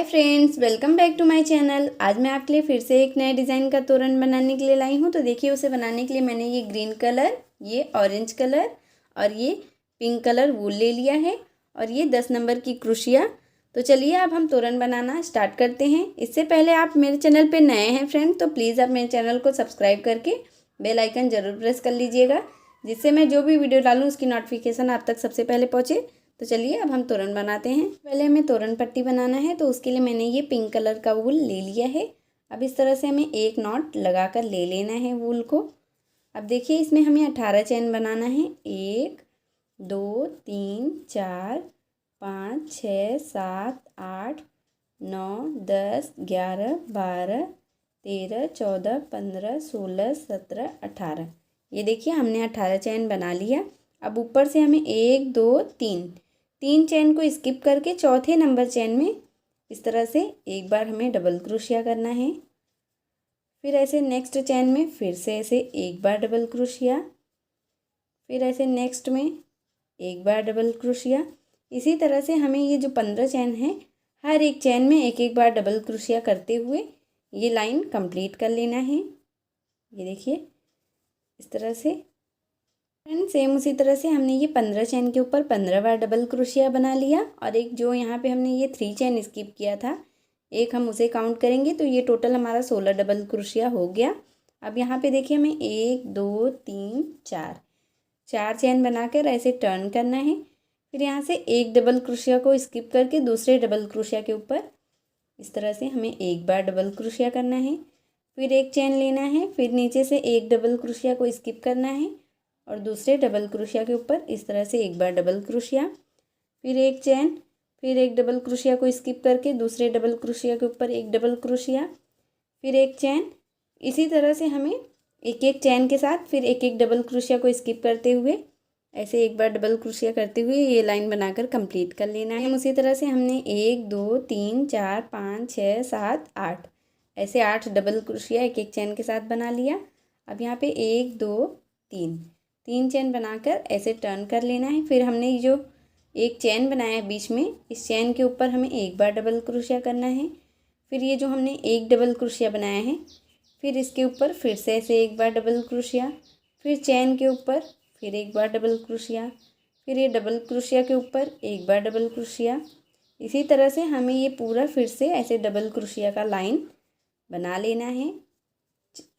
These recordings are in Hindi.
Friends, welcome back to my channel. आज मैं आपके लिए फिर से एक नए डिज़ाइन का तोरण बनाने के लिए लाई हूँ। तो देखिए, उसे बनाने के लिए मैंने ये ग्रीन कलर, ये ऑरेंज कलर और ये पिंक कलर वूल ले लिया है और ये 10 नंबर की क्रोशिया। तो चलिए अब हम तोरण बनाना स्टार्ट करते हैं। इससे पहले आप मेरे चैनल पर नए हैं फ्रेंड, तो प्लीज़ आप मेरे चैनल को सब्सक्राइब करके बेल आइकन ज़रूर प्रेस कर लीजिएगा, जिससे मैं जो भी वीडियो डालूँ उसकी नोटिफिकेशन आप तक सबसे पहले पहुँचे। तो चलिए अब हम तोरण बनाते हैं। पहले हमें तोरण पट्टी बनाना है, तो उसके लिए मैंने ये पिंक कलर का वूल ले लिया है। अब इस तरह से हमें एक नॉट लगाकर ले लेना है वूल को। अब देखिए, इसमें हमें 18 चैन बनाना है। 1 2 3 4 5 6 7 8 9 10 11 12 13 14 15 16 17 18। ये देखिए, हमने 18 चैन बना लिया। अब ऊपर से हमें 1 2 3 चैन को स्किप करके चौथे नंबर चैन में इस तरह से एक बार हमें डबल क्रोशिया करना है। फिर ऐसे नेक्स्ट चैन में फिर से ऐसे एक बार डबल क्रोशिया, फिर ऐसे नेक्स्ट में एक बार डबल क्रोशिया। इसी तरह से हमें ये जो 15 चैन हैं, हर एक चैन में एक एक बार डबल क्रोशिया करते हुए ये लाइन कंप्लीट कर लेना है। ये देखिए, इस तरह से फ्रेंड सेम उसी तरह से हमने ये 15 चैन के ऊपर 15 बार डबल क्रोशिया बना लिया। और एक जो यहाँ पे हमने ये 3 चैन स्किप किया था, एक हम उसे काउंट करेंगे, तो ये टोटल हमारा 16 डबल क्रोशिया हो गया। अब यहाँ पे देखिए, हमें 1 2 3 4 चैन बनाकर ऐसे टर्न करना है। फिर यहाँ से एक डबल क्रोशिया को स्किप करके दूसरे डबल क्रोशिया के ऊपर इस तरह से हमें एक बार डबल क्रोशिया करना है। फिर एक चैन लेना है, फिर नीचे से एक डबल क्रोशिया को स्किप करना है और दूसरे डबल क्रोशिया के ऊपर इस तरह से एक बार डबल क्रोशिया, फिर एक चैन, फिर एक डबल क्रोशिया को स्किप करके दूसरे डबल क्रोशिया के ऊपर एक डबल क्रोशिया, फिर एक चैन। इसी तरह से हमें एक एक चैन के साथ फिर एक एक डबल क्रोशिया को स्किप करते हुए ऐसे एक बार डबल क्रोशिया करते हुए ये लाइन बनाकर कंप्लीट कर लेना है। उसी तरह से हमने 1 2 3 4 5 6 7 8 ऐसे 8 डबल क्रोशिया एक एक चैन के साथ बना लिया। अब यहाँ पे 1 2 3 चैन बनाकर ऐसे टर्न कर लेना है। फिर हमने जो एक चैन बनाया है बीच में, इस चैन के ऊपर हमें एक बार डबल क्रोशिया करना है। फिर ये जो हमने एक डबल क्रोशिया बनाया है, फिर इसके ऊपर फिर से ऐसे एक बार डबल क्रोशिया, फिर चैन के ऊपर फिर एक बार डबल क्रोशिया, फिर ये डबल क्रोशिया के ऊपर एक बार डबल क्रोशिया। इसी तरह से हमें ये पूरा फिर से ऐसे डबल क्रोशिया का लाइन बना लेना है।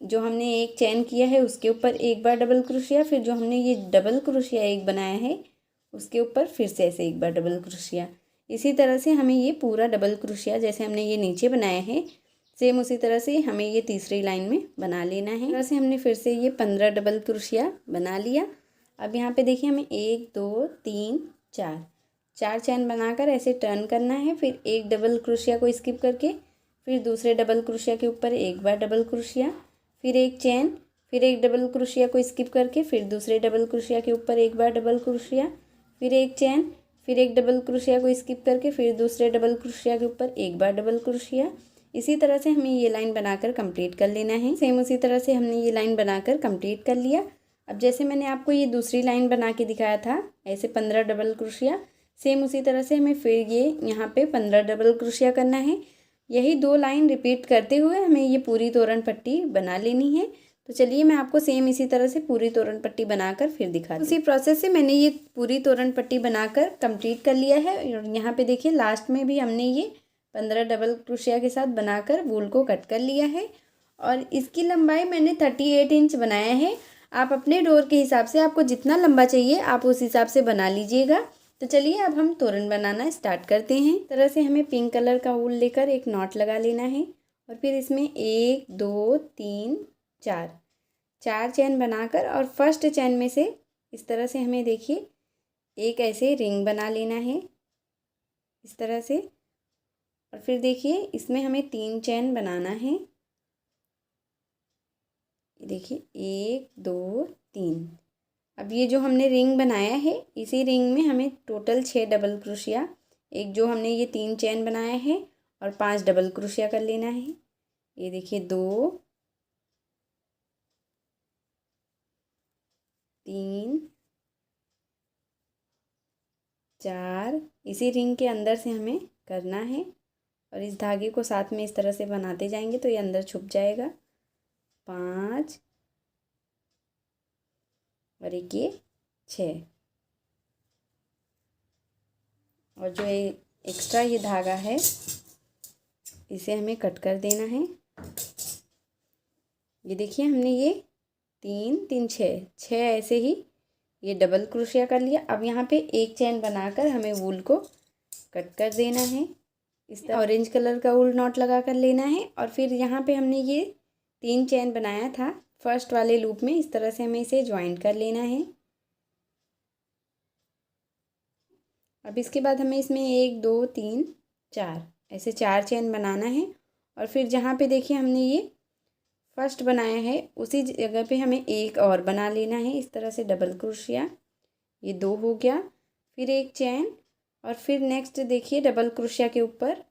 जो हमने एक चैन किया है उसके ऊपर एक बार डबल क्रोशिया, फिर जो हमने ये डबल क्रोशिया एक बनाया है उसके ऊपर फिर से ऐसे एक बार डबल क्रोशिया। इसी तरह से हमें ये पूरा डबल क्रोशिया जैसे हमने ये नीचे बनाया है, सेम उसी तरह से हमें ये तीसरी लाइन में बना लेना है। इस तरह से हमने फिर से ये 15 डबल क्रोशिया बना लिया। अब यहाँ पे देखिए, हमें 1 2 3 4 चैन बनाकर ऐसे टर्न करना है। फिर एक डबल क्रोशिया को स्किप करके फिर दूसरे डबल क्रोशिया के ऊपर एक बार डबल क्रोशिया, फिर एक चैन, फिर एक डबल क्रोशिया को स्किप करके फिर दूसरे डबल क्रोशिया के ऊपर एक बार डबल क्रोशिया, फिर एक चैन, फिर एक डबल क्रोशिया को स्किप करके फिर दूसरे डबल क्रोशिया के ऊपर एक बार डबल क्रोशिया। इसी तरह से हमें ये लाइन बनाकर कंप्लीट कर लेना है। सेम उसी तरह से हमने ये लाइन बनाकर कंप्लीट कर लिया। अब जैसे मैंने आपको ये दूसरी लाइन बना के दिखाया था ऐसे 15 डबल क्रोशिया, सेम उसी तरह से हमें फिर ये यहाँ पे 15 डबल क्रोशिया करना है। यही 2 लाइन रिपीट करते हुए हमें ये पूरी तोरण पट्टी बना लेनी है। तो चलिए मैं आपको सेम इसी तरह से पूरी तोरण पट्टी बनाकर फिर दिखा दूँ। उसी प्रोसेस से मैंने ये पूरी तोरण पट्टी बनाकर कंप्लीट कर लिया है। और यहाँ पे देखिए, लास्ट में भी हमने ये 15 डबल क्रोशिया के साथ बनाकर वूल को कट कर लिया है। और इसकी लंबाई मैंने 38 इंच बनाया है। आप अपने डोर के हिसाब से आपको जितना लंबा चाहिए आप उस हिसाब से बना लीजिएगा। तो चलिए अब हम तोरण बनाना स्टार्ट करते हैं। इस तरह से हमें पिंक कलर का वूल लेकर एक नॉट लगा लेना है और फिर इसमें 1 2 3 4 चैन बनाकर और फर्स्ट चैन में से इस तरह से हमें देखिए एक ऐसे रिंग बना लेना है इस तरह से। और फिर देखिए, इसमें हमें 3 चैन बनाना है। देखिए 1 2 3। अब ये जो हमने रिंग बनाया है, इसी रिंग में हमें टोटल 6 डबल क्रोशिया, एक जो हमने ये 3 चैन बनाया है और 5 डबल क्रोशिया कर लेना है। ये देखिए 2 3 4 इसी रिंग के अंदर से हमें करना है और इस धागे को साथ में इस तरह से बनाते जाएंगे तो ये अंदर छुप जाएगा। 5 और एक ये 6। और जो ये एक्स्ट्रा ये धागा है इसे हमें कट कर देना है। ये देखिए हमने ये 3 3 6 ऐसे ही ये डबल क्रोशिया कर लिया। अब यहाँ पे एक चैन बनाकर हमें वूल को कट कर देना है। इस तरह ऑरेंज कलर का वूल नॉट लगा कर लेना है। और फिर यहाँ पे हमने ये 3 चैन बनाया था फर्स्ट वाले लूप में, इस तरह से हमें इसे ज्वाइंट कर लेना है। अब इसके बाद हमें इसमें 1 2 3 4 ऐसे 4 चैन बनाना है। और फिर जहाँ पे देखिए हमने ये फर्स्ट बनाया है उसी जगह पे हमें एक और बना लेना है, इस तरह से डबल क्रोशिया। ये 2 हो गया। फिर एक चैन और फिर नेक्स्ट देखिए डबल क्रोशिया के ऊपर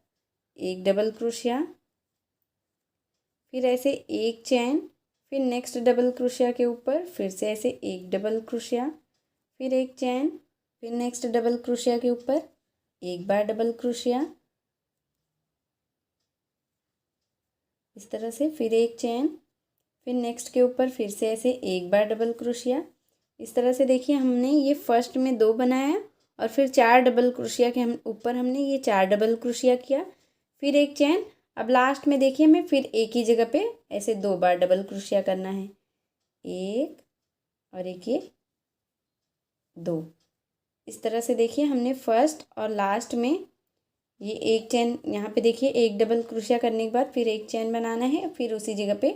एक डबल क्रोशिया, फिर ऐसे एक चैन, फिर नेक्स्ट डबल क्रोशिया के ऊपर फिर से ऐसे एक डबल क्रोशिया, फिर एक चैन, फिर नेक्स्ट डबल क्रोशिया के ऊपर एक बार डबल क्रोशिया, इस तरह से, फिर एक चैन, फिर नेक्स्ट के ऊपर फिर से ऐसे एक बार डबल क्रोशिया। इस तरह से देखिए हमने ये फर्स्ट में 2 बनाया और फिर 4 डबल क्रोशिया के हम ऊपर हमने ये 4 डबल क्रोशिया किया, फिर एक चैन। अब लास्ट में देखिए हमें फिर एक ही जगह पे ऐसे 2 बार डबल क्रोशिया करना है, एक और एक ये 2। इस तरह से देखिए हमने फर्स्ट और लास्ट में ये एक चैन, यहाँ पे देखिए एक डबल क्रोशिया करने के बाद फिर एक चैन बनाना है, फिर उसी जगह पे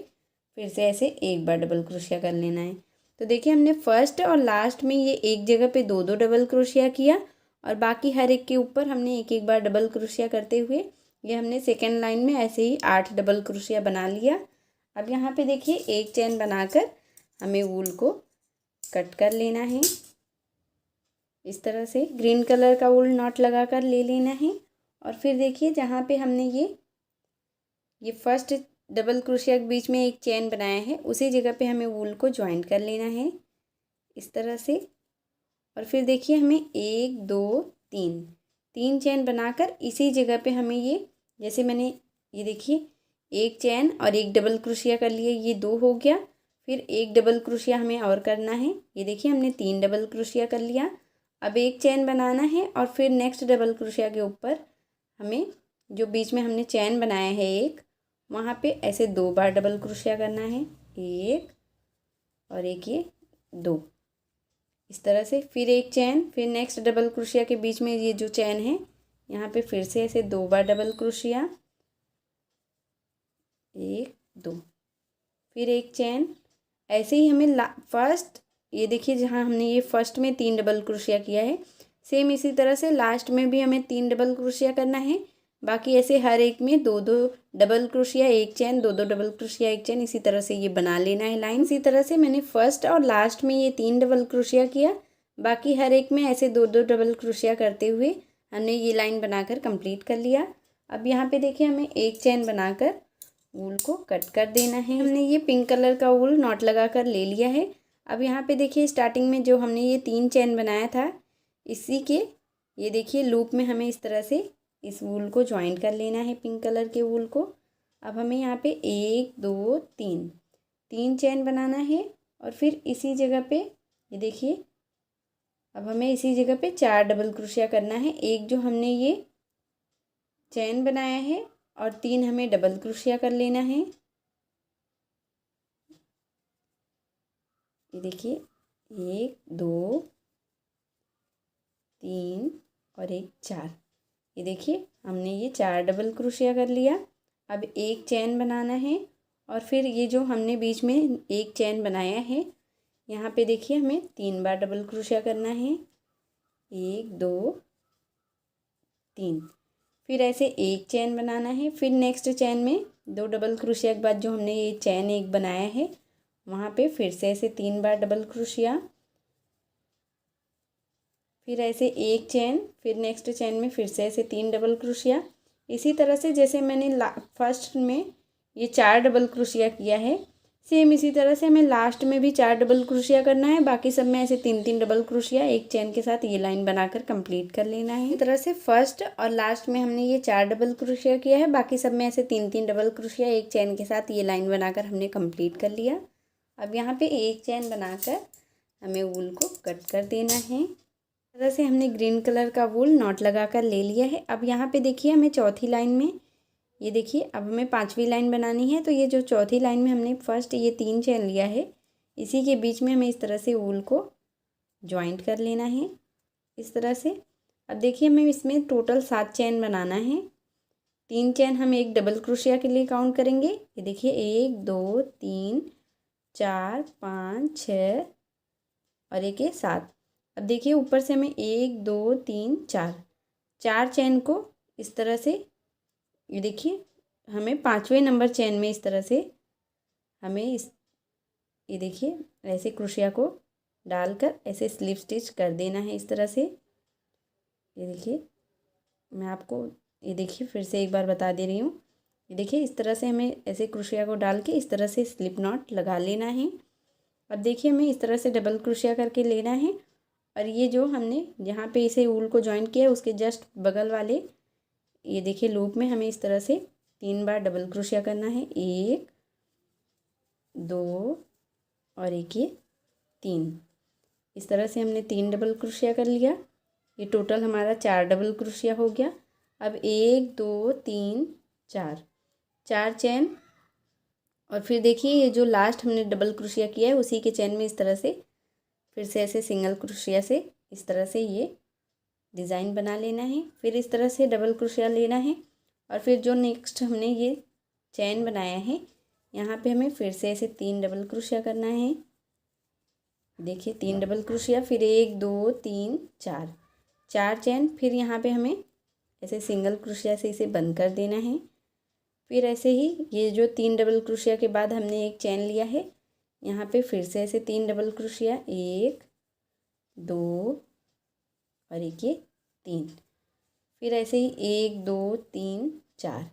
फिर से ऐसे एक बार डबल क्रोशिया कर लेना है। तो देखिए हमने फर्स्ट और लास्ट में ये एक जगह पे 2 2 डबल क्रोशिया किया और बाकी हर एक के ऊपर हमने एक एक बार डबल क्रोशिया करते हुए ये हमने सेकेंड लाइन में ऐसे ही 8 डबल क्रोशिया बना लिया। अब यहाँ पे देखिए एक चैन बनाकर हमें वूल को कट कर लेना है। इस तरह से ग्रीन कलर का वूल नॉट लगा कर ले लेना है। और फिर देखिए जहाँ पे हमने ये फर्स्ट डबल क्रोशिया के बीच में एक चैन बनाया है उसी जगह पे हमें वूल को ज्वाइंट कर लेना है, इस तरह से। और फिर देखिए हमें 1 2 3 चैन बनाकर इसी जगह पे हमें ये, जैसे मैंने ये देखिए एक चैन और एक डबल क्रोशिया कर लिए, ये 2 हो गया। फिर एक डबल क्रोशिया हमें और करना है, ये देखिए हमने 3 डबल क्रोशिया कर लिया। अब एक चैन बनाना है और फिर नेक्स्ट डबल क्रोशिया के ऊपर हमें जो बीच में हमने चैन बनाया है एक, वहाँ पे ऐसे 2 बार डबल क्रोशिया करना है, एक और एक ये 2, इस तरह से। फिर एक चैन, फिर नेक्स्ट डबल क्रोशिया के बीच में ये जो चैन है यहाँ पे फिर से ऐसे 2 बार डबल क्रोशिया, 1 2, फिर एक चैन। ऐसे ही हमें फर्स्ट, ये देखिए जहाँ हमने ये फर्स्ट में 3 डबल क्रोशिया किया है, सेम इसी तरह से लास्ट में भी हमें 3 डबल क्रोशिया करना है। बाकी ऐसे हर एक में 2 2 डबल क्रोशिया, एक चैन, 2 2 डबल क्रोशिया, एक चैन, इसी तरह से ये बना लेना है लाइन। इसी तरह से मैंने फर्स्ट और लास्ट में ये 3 डबल क्रोशिया किया, बाकी हर एक में ऐसे 2 2 डबल क्रोशिया करते हुए हमने ये लाइन बनाकर कंप्लीट कर लिया। अब यहाँ पे देखिए हमें एक चैन बनाकर वूल को कट कर देना है। हमने ये पिंक कलर का वूल नॉट लगा कर ले लिया है। अब यहाँ पे देखिए स्टार्टिंग में जो हमने ये 3 चैन बनाया था इसी के, ये देखिए लूप में हमें इस तरह से इस वूल को ज्वाइन कर लेना है, पिंक कलर के वूल को। अब हमें यहाँ पे 1 2 3 चैन बनाना है और फिर इसी जगह पे ये देखिए अब हमें इसी जगह पे 4 डबल क्रोशिया करना है। एक जो हमने ये चैन बनाया है और 3 हमें डबल क्रोशिया कर लेना है। ये देखिए 1 2 3 और एक 4, ये देखिए हमने ये 4 डबल क्रोशिया कर लिया। अब एक चैन बनाना है और फिर ये जो हमने बीच में एक चैन बनाया है यहाँ पे देखिए हमें 3 बार डबल क्रोशिया करना है, 1 2 3, फिर ऐसे एक चैन बनाना है। फिर नेक्स्ट चैन में 2 डबल क्रोशिया के बाद जो हमने ये चैन एक बनाया है वहाँ पे फिर से ऐसे 3 बार डबल क्रोशिया, फिर ऐसे एक चैन, फिर नेक्स्ट चैन में फिर से ऐसे 3 डबल क्रोशिया। इसी तरह से जैसे मैंने फर्स्ट में ये 4 डबल क्रोशिया किया है, सेम इसी तरह से हमें लास्ट में भी 4 डबल क्रोशिया करना है। बाकी सब में ऐसे 3-3 डबल क्रोशिया एक चेन के साथ ये लाइन बनाकर कंप्लीट कर लेना है। इस तरह से फर्स्ट और लास्ट में हमने ये 4 डबल क्रोशिया किया है। बाकी सब में ऐसे 3-3 डबल क्रोशिया एक चेन के साथ ये लाइन बनाकर हमने कंप्लीट कर लिया। अब यहाँ पे एक चेन बनाकर हमें वूल को कट कर देना है। इस तरह से हमने ग्रीन कलर का वूल नॉट लगाकर ले लिया है। अब यहाँ पे देखिए हमें चौथी लाइन में, ये देखिए अब हमें 5वीं लाइन बनानी है। तो ये जो चौथी लाइन में हमने फर्स्ट ये 3 चेन लिया है, इसी के बीच में हमें इस तरह से वूल को जॉइंट कर लेना है इस तरह से। अब देखिए हमें इसमें टोटल 7 चेन बनाना है। 3 चेन हम एक डबल क्रोशिया के लिए काउंट करेंगे। ये देखिए 1 2 3 4 5 6 और एक ये 7। अब देखिए ऊपर से हमें 1 2 3 4 चेन को इस तरह से, ये देखिए हमें 5वें नंबर चेन में इस तरह से हमें ये देखिए ऐसे क्रोशिया को डालकर ऐसे स्लिप स्टिच कर देना है इस तरह से। ये देखिए मैं आपको ये देखिए फिर से एक बार बता दे रही हूँ। ये देखिए इस तरह से हमें ऐसे क्रोशिया को डाल के इस तरह से स्लिप नॉट लगा लेना है। अब देखिए हमें इस तरह से डबल क्रोशिया करके लेना है और ये जो हमने जहाँ पे इसे ऊल को जॉइन किया है उसके जस्ट बगल वाले ये देखिए लूप में हमें इस तरह से 3 बार डबल क्रोशिया करना है। 1 2 और एक ये 3। इस तरह से हमने 3 डबल क्रोशिया कर लिया। ये टोटल हमारा 4 डबल क्रोशिया हो गया। अब 1 2 3 4 चेन और फिर देखिए ये जो लास्ट हमने डबल क्रोशिया किया है उसी के चेन में इस तरह से फिर से ऐसे सिंगल क्रोशिया से इस तरह से ये डिज़ाइन बना लेना है। फिर इस तरह से डबल क्रोशिया लेना है और फिर जो नेक्स्ट हमने ये चेन बनाया है यहाँ पे हमें फिर से ऐसे 3 डबल क्रोशिया करना है। देखिए 3 डबल क्रोशिया, फिर 1 2 3 4 चेन, फिर यहाँ पे हमें ऐसे सिंगल क्रोशिया से इसे बंद कर देना है। फिर ऐसे ही ये जो 3 डबल क्रोशिया के बाद हमने एक चेन लिया है यहाँ पे फिर से ऐसे 3 डबल क्रोशिया, 1 2 और एक ये 3। फिर ऐसे ही 1 2 3 4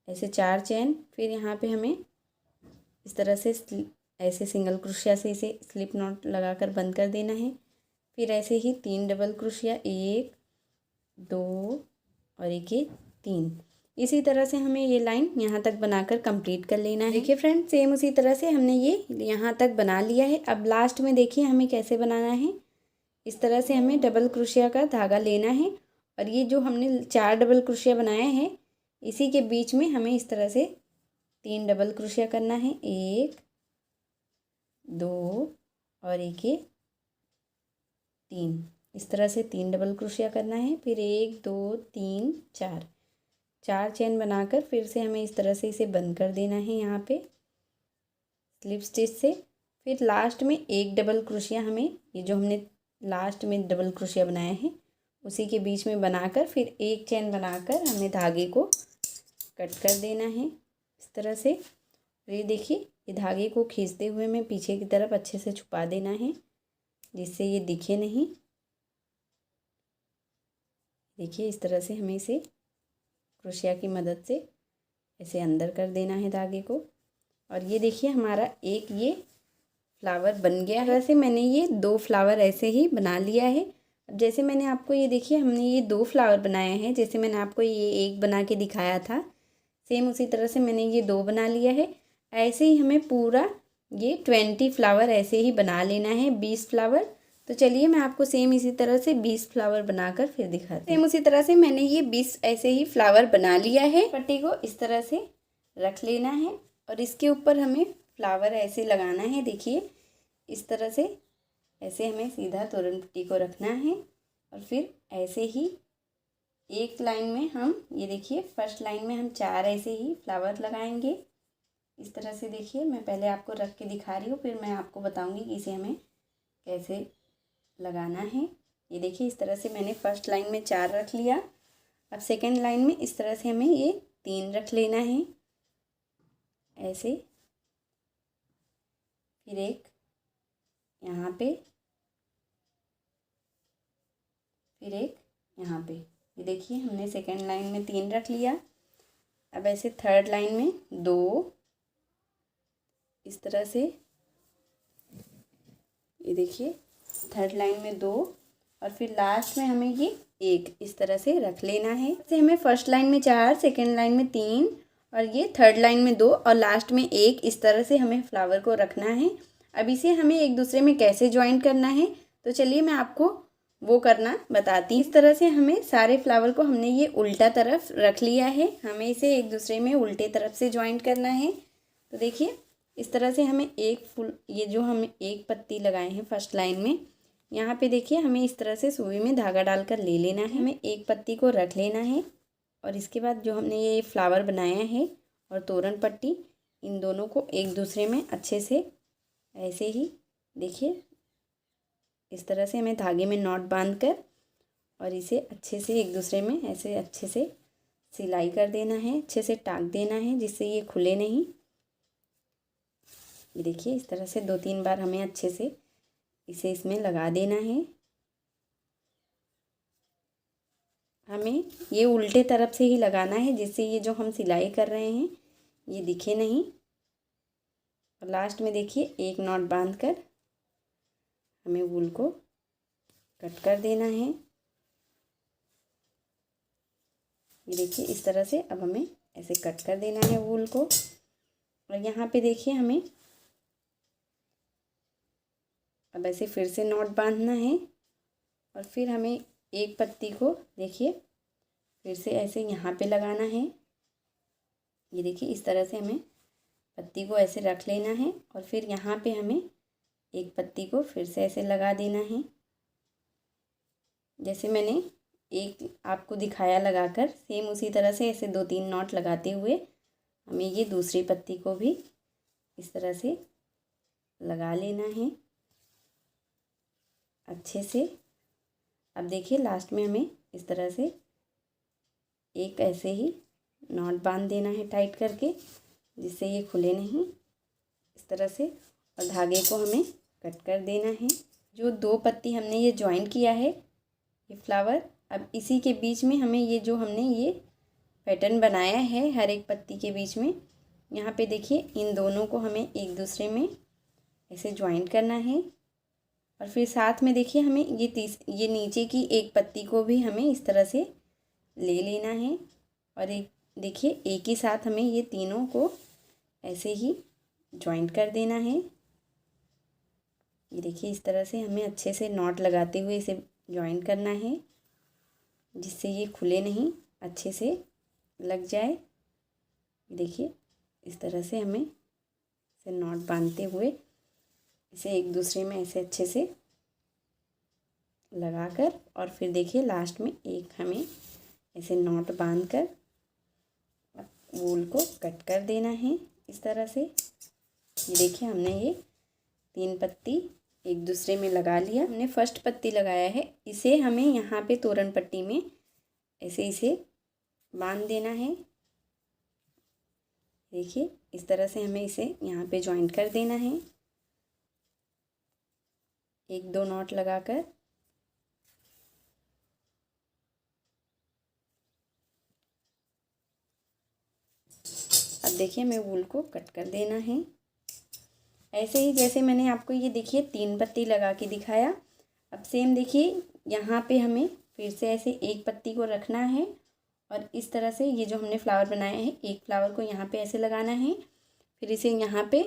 ऐसे 4 चेन। फिर यहाँ पे हमें इस तरह से ऐसे सिंगल क्रोशिया से इसे स्लिप नॉट लगाकर बंद कर देना है। फिर ऐसे ही 3 डबल क्रोशिया, 1 2 और एक ये 3। इसी तरह से हमें ये लाइन यहाँ तक बनाकर कंप्लीट कर लेना है। देखिए फ्रेंड सेम उसी तरह से हमने ये यहाँ तक बना लिया है। अब लास्ट में देखिए हमें कैसे बनाना है। इस तरह से हमें डबल क्रोशिया का धागा लेना है और ये जो हमने 4 डबल क्रोशिया बनाए हैं इसी के बीच में हमें इस तरह से 3 डबल क्रोशिया करना है। 1 2 और एक ये 3। इस तरह से 3 डबल क्रोशिया करना है। फिर 1 2 3 4 चेन बनाकर फिर से हमें इस तरह से इसे बंद कर देना है यहाँ पे स्लिप स्टिच से। फिर लास्ट में एक डबल क्रोशिया हमें ये जो हमने लास्ट में डबल क्रोशिया बनाया है उसी के बीच में बनाकर फिर एक चेन बनाकर हमें धागे को कट कर देना है इस तरह से। ये देखिए ये धागे को खींचते हुए हमें पीछे की तरफ अच्छे से छुपा देना है जिससे ये दिखे नहीं। देखिए इस तरह से हमें इसे क्रोशिया की मदद से ऐसे अंदर कर देना है धागे को। और ये देखिए हमारा एक ये फ्लावर बन गया है। वैसे मैंने ये 2 फ्लावर ऐसे ही बना लिया है। अब जैसे मैंने आपको ये देखिए हमने ये 2 फ्लावर बनाए हैं, जैसे मैंने आपको ये एक बना के दिखाया था सेम उसी तरह से मैंने ये 2 बना लिया है। ऐसे ही हमें पूरा ये 20 फ्लावर ऐसे ही बना लेना है, 20 फ्लावर। तो चलिए मैं आपको सेम इसी तरह से 20 फ्लावर बनाकर फिर दिखाती हूँ। सेम उसी तरह से मैंने ये 20 ऐसे ही फ्लावर बना लिया है। पट्टी को इस तरह से रख लेना है और इसके ऊपर हमें फ्लावर ऐसे लगाना है। देखिए इस तरह से ऐसे हमें सीधा तोरण पट्टी को रखना है और फिर ऐसे ही एक लाइन में हम ये देखिए फर्स्ट लाइन में हम 4 ऐसे ही फ्लावर लगाएंगे इस तरह से। देखिए मैं पहले आपको रख के दिखा रही हूँ फिर मैं आपको बताऊँगी कि इसे हमें कैसे लगाना है। ये देखिए इस तरह से मैंने फर्स्ट लाइन में 4 रख लिया। अब सेकंड लाइन में इस तरह से हमें ये 3 रख लेना है ऐसे। फिर एक यहाँ पे, फिर एक यहाँ पे। ये देखिए हमने सेकंड लाइन में 3 रख लिया। अब ऐसे थर्ड लाइन में 2 इस तरह से, ये देखिए थर्ड लाइन में 2 और फिर लास्ट में हमें ये 1 इस तरह से रख लेना है। जैसे हमें फर्स्ट लाइन में 4, सेकेंड लाइन में 3 और ये थर्ड लाइन में 2 और लास्ट में 1 इस तरह से हमें फ्लावर को रखना है। अब इसे हमें एक दूसरे में कैसे ज्वाइन करना है, तो चलिए मैं आपको वो करना बताती हूँ। इस तरह से हमें सारे फ्लावर को हमने ये उल्टा तरफ रख लिया है, हमें इसे एक दूसरे में उल्टे तरफ से ज्वाइन करना है। तो देखिए इस तरह से हमें एक फूल, ये जो हम एक पत्ती लगाए हैं फर्स्ट लाइन में, यहाँ पे देखिए हमें इस तरह से सुई में धागा डालकर ले लेना है। हमें एक पत्ती को रख लेना है और इसके बाद जो हमने ये फ्लावर बनाया है और तोरण पट्टी, इन दोनों को एक दूसरे में अच्छे से ऐसे ही देखिए इस तरह से हमें धागे में नॉट बांधकर और इसे अच्छे से एक दूसरे में ऐसे अच्छे से सिलाई कर देना है, अच्छे से टाक देना है जिससे ये खुले नहीं। ये देखिए इस तरह से 2-3 बार हमें अच्छे से इसे इसमें लगा देना है। हमें ये उल्टे तरफ से ही लगाना है जिससे ये जो हम सिलाई कर रहे हैं ये दिखे नहीं। और लास्ट में देखिए एक नॉट बांधकर हमें वूल को कट कर देना है। ये देखिए इस तरह से अब हमें ऐसे कट कर देना है वूल को। और यहाँ पे देखिए हमें अब ऐसे फिर से नॉट बांधना है और फिर हमें एक पत्ती को देखिए फिर से ऐसे यहाँ पे लगाना है। ये देखिए इस तरह से हमें पत्ती को ऐसे रख लेना है और फिर यहाँ पे हमें एक पत्ती को फिर से ऐसे लगा देना है, जैसे मैंने एक आपको दिखाया लगाकर। सेम उसी तरह से ऐसे 2-3 नॉट लगाते हुए हमें ये दूसरी पत्ती को भी इस तरह से लगा लेना है अच्छे से। अब देखिए लास्ट में हमें इस तरह से एक ऐसे ही नॉट बांध देना है टाइट करके जिससे ये खुले नहीं इस तरह से, और धागे को हमें कट कर देना है। जो 2 पत्ती हमने ये ज्वाइन किया है ये फ्लावर, अब इसी के बीच में हमें ये जो हमने ये पैटर्न बनाया है हर एक पत्ती के बीच में, यहाँ पे देखिए इन दोनों को हमें एक दूसरे में ऐसे ज्वाइन करना है। और फिर साथ में देखिए हमें ये नीचे की एक पत्ती को भी हमें इस तरह से ले लेना है और एक देखिए एक ही साथ हमें ये तीनों को ऐसे ही ज्वाइंट कर देना है। ये देखिए इस तरह से हमें अच्छे से नॉट लगाते हुए इसे ज्वाइन करना है जिससे ये खुले नहीं, अच्छे से लग जाए। देखिए इस तरह से हमें इसे नॉट बांधते हुए इसे एक दूसरे में ऐसे अच्छे से लगाकर और फिर देखिए लास्ट में एक हमें ऐसे नॉट बांधकर वूल को कट कर देना है इस तरह से। ये देखिए हमने ये 3 पत्ती एक दूसरे में लगा लिया। हमने फर्स्ट पत्ती लगाया है, इसे हमें यहाँ पे तोरण पट्टी में ऐसे इसे बांध देना है। देखिए इस तरह से हमें इसे यहाँ पे ज्वाइंट कर देना है 1-2 नॉट लगाकर। अब देखिए हमें वूल को कट कर देना है ऐसे ही जैसे मैंने आपको ये देखिए 3 पत्ती लगा के दिखाया। अब सेम देखिए यहाँ पे हमें फिर से ऐसे एक पत्ती को रखना है और इस तरह से ये जो हमने फ्लावर बनाया है एक फ्लावर को यहाँ पे ऐसे लगाना है, फिर इसे यहाँ पे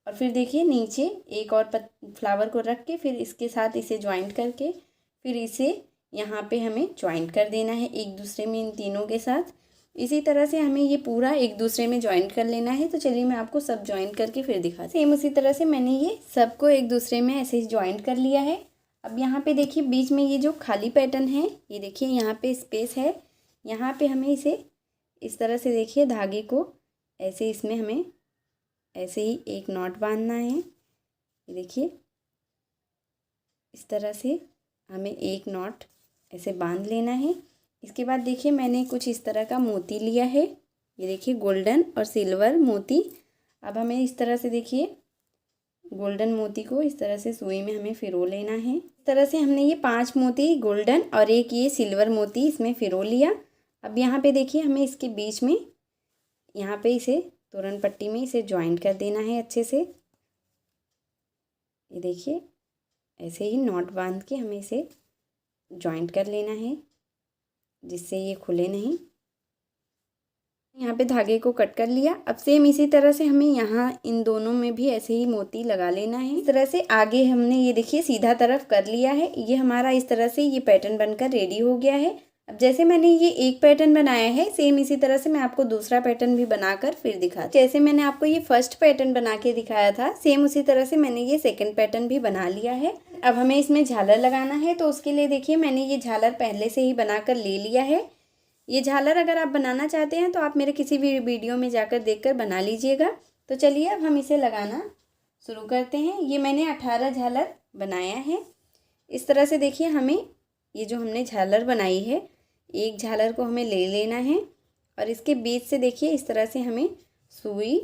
और फिर देखिए नीचे एक और फ्लावर को रख के फिर इसके साथ इसे ज्वाइंट करके फिर इसे यहाँ पे हमें ज्वाइंट कर देना है एक दूसरे में इन तीनों के साथ। इसी तरह से हमें ये पूरा एक दूसरे में ज्वाइंट कर लेना है। तो चलिए मैं आपको सब ज्वाइंट करके फिर दिखाती हूँ। सेम उसी तरह से मैंने ये सबको एक दूसरे में ऐसे ही ज्वाइंट कर लिया है। अब यहाँ पे देखिए बीच में ये जो खाली पैटर्न है ये देखिए यहाँ पे स्पेस है, यहाँ पे हमें इसे इस तरह से देखिए धागे को ऐसे इसमें हमें ऐसे ही एक नॉट बांधना है। ये देखिए इस तरह से हमें एक नॉट ऐसे बांध लेना है। इसके बाद देखिए मैंने कुछ इस तरह का मोती लिया है, ये देखिए गोल्डन और सिल्वर मोती। अब हमें इस तरह से देखिए गोल्डन मोती को इस तरह से सुई में हमें फिरो लेना है। इस तरह से हमने ये 5 मोती गोल्डन और एक ये सिल्वर मोती इसमें फिरो लिया। अब यहाँ पे देखिए हमें इसके बीच में यहाँ पे इसे तोरण पट्टी में इसे ज्वाइंट कर देना है अच्छे से। ये देखिए ऐसे ही नॉट बांध के हमें इसे जॉइंट कर लेना है जिससे ये खुले नहीं। यहाँ पे धागे को कट कर लिया। अब सेम इसी तरह से हमें यहाँ इन दोनों में भी ऐसे ही मोती लगा लेना है। इस तरह से आगे हमने ये देखिए सीधा तरफ कर लिया है। ये हमारा इस तरह से ये पैटर्न बनकर रेडी हो गया है। अब जैसे मैंने ये एक पैटर्न बनाया है सेम इसी तरह से मैं आपको दूसरा पैटर्न भी बनाकर फिर दिखाती हूँ। जैसे मैंने आपको ये फर्स्ट पैटर्न बना के दिखाया था सेम उसी तरह से मैंने ये सेकंड पैटर्न भी बना लिया है। अब हमें इसमें झालर लगाना है तो उसके लिए देखिए मैंने ये झालर पहले से ही बनाकर ले लिया है। ये झालर अगर आप बनाना चाहते हैं तो आप मेरे किसी भी वीडियो में जाकर देखकर बना लीजिएगा। तो चलिए अब हम इसे लगाना शुरू करते हैं। ये मैंने 18 झालर बनाया है। इस तरह से देखिए हमें ये जो हमने झालर बनाई है एक झालर को हमें ले लेना है और इसके बीच से देखिए इस तरह से हमें सुई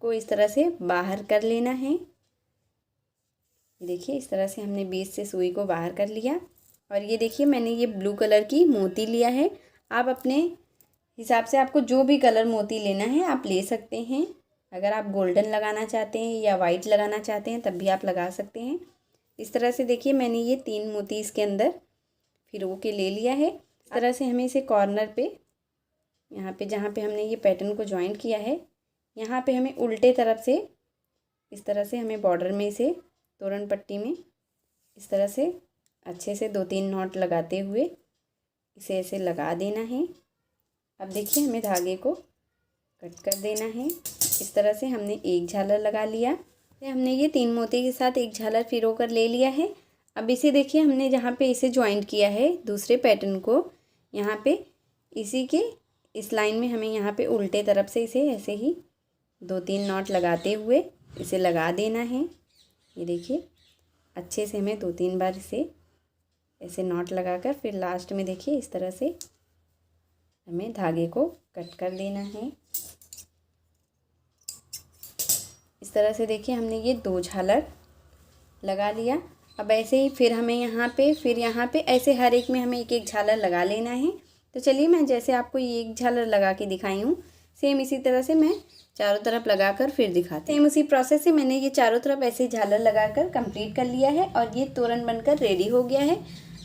को इस तरह से बाहर कर लेना है। देखिए इस तरह से हमने बीच से सुई को बाहर कर लिया और ये देखिए मैंने ये ब्लू कलर की मोती लिया है। आप अपने हिसाब से आपको जो भी कलर मोती लेना है आप ले सकते हैं। अगर आप गोल्डन लगाना चाहते हैं या वाइट लगाना चाहते हैं तब भी आप लगा सकते हैं। इस तरह से देखिए मैंने ये 3 मोती इसके अंदर फिरो के ले लिया है। इस तरह से हमें इसे कॉर्नर पे यहाँ पे जहाँ पे हमने ये पैटर्न को ज्वाइन किया है यहाँ पे हमें उल्टे तरफ से इस तरह से हमें बॉर्डर में इसे तोरण पट्टी में इस तरह से अच्छे से 2-3 नॉट लगाते हुए इसे ऐसे लगा देना है। अब देखिए हमें धागे को कट कर देना है। इस तरह से हमने एक झालर लगा लिया। हमने ये 3 मोती के साथ एक झालर फिरो कर ले लिया है। अब इसे देखिए हमने जहाँ पे इसे ज्वाइंट किया है दूसरे पैटर्न को यहाँ पे इसी के इस लाइन में हमें यहाँ पे उल्टे तरफ से इसे ऐसे ही 2-3 नॉट लगाते हुए इसे लगा देना है। ये देखिए अच्छे से हमें 2-3 बार इसे ऐसे नॉट लगाकर फिर लास्ट में देखिए इस तरह से हमें धागे को कट कर देना है। इस तरह से देखिए हमने ये 2 झालर लगा लिया। अब ऐसे ही फिर हमें यहाँ पे ऐसे हर एक में हमें एक झालर लगा लेना है। तो चलिए मैं जैसे आपको ये एक झालर लगा के दिखाई हूँ सेम इसी तरह से मैं चारों तरफ लगाकर फिर दिखाती हूँ। सेम उसी प्रोसेस से मैंने ये चारों तरफ ऐसे झालर लगाकर कंप्लीट कर लिया है और ये तोरण बनकर रेडी हो गया है।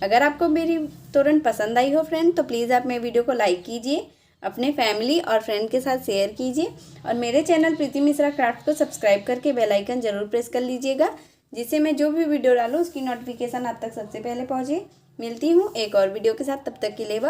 अगर आपको मेरी तोरण पसंद आई हो फ्रेंड तो प्लीज़ आप मेरे वीडियो को लाइक कीजिए, अपने फैमिली और फ्रेंड के साथ शेयर कीजिए और मेरे चैनल प्रीति मिश्रा क्राफ्ट को सब्सक्राइब करके बेल आइकन ज़रूर प्रेस कर लीजिएगा जिससे मैं जो भी वीडियो डालूँ उसकी नोटिफिकेशन आप तक सबसे पहले पहुँचे। मिलती हूँ एक और वीडियो के साथ, तब तक के लिए